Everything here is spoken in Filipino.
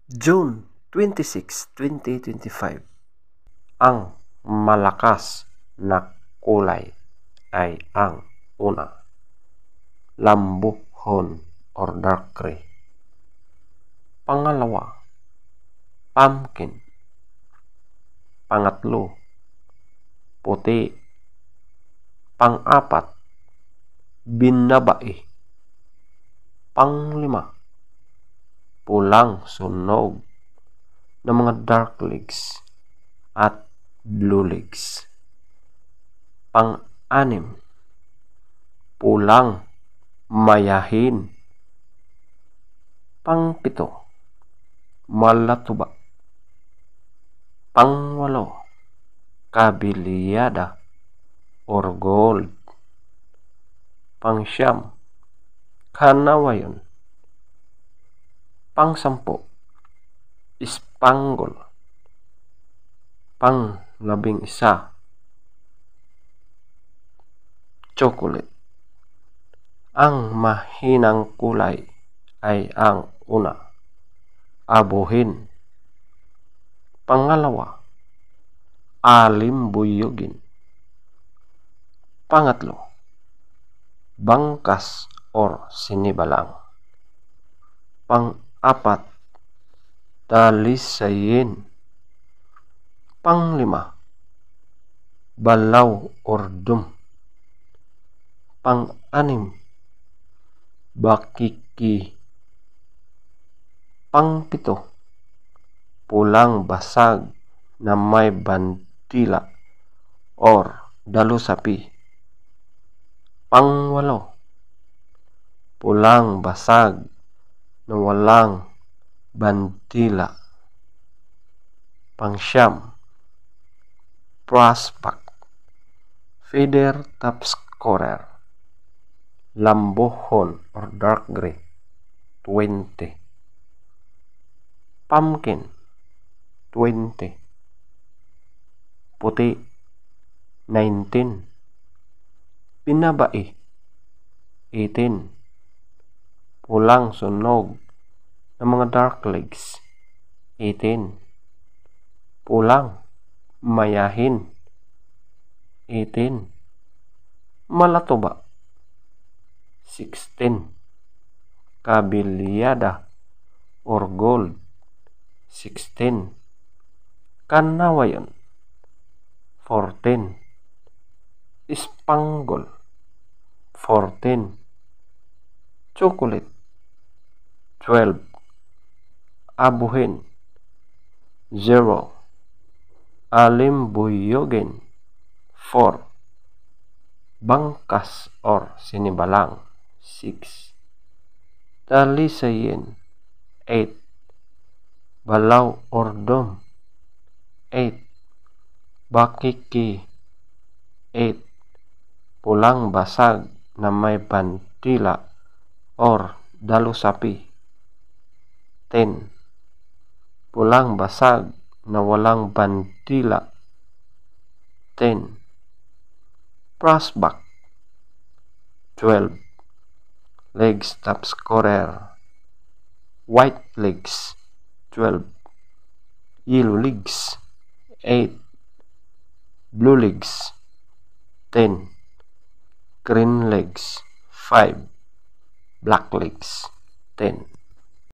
June 26, 2025. Ang malakas na kulay ay ang una, lambuhon or dark gray. Pangalawa, pumpkin. Pangatlo, puti. Pang-apat, binabai. Panglima, pulang sunog ng mga dark legs at blue legs. Pang-anim, pulang mayahin. Pang-pito, malatuba. Pang-walo, kabiliyada or gold. Pang-siyam, kanawayon. Pang-sampu, spangle. Pang-11, chocolate. Ang mahinang kulay ay ang una, abuhin. Pangalawa, alimbuyugin. Pangatlo, bangkas or sinibalang. Pang-apat, dalisayin. Panglima, balaw or dum. Pang-anim, bakiki. Pang-pito, pulang basag na may bandila or dalusapi. Pang-walo, pulang basag na walang bandila. Pang-siyam, prospect, feather top scorer, lambuhon or dark gray, 20. Pumpkin, 20. Puti, 19. Binabai, 18. Pulang sunog ng mga dark legs, 18. Pulang mayahin, 18. Malatuba, 16. Kabiliyada or gold, 16. Kanawayon, 14. Spangle, 14. Chocolate, 12. Abuhin, 0. Alimbuyugin, 4. Bangkas or sinibalang, 6. Dalisayin, 8. Balaw or dum, 8. Bakiki, 8. Pulang basag na may bandila or dalusapi, 10. Pulang basag na walang bandila, 10. Prospect, 12. Legs top scorer, white legs, 12. Yellow legs, 8. Blue legs, 10. Green legs, 5. Black legs, 10.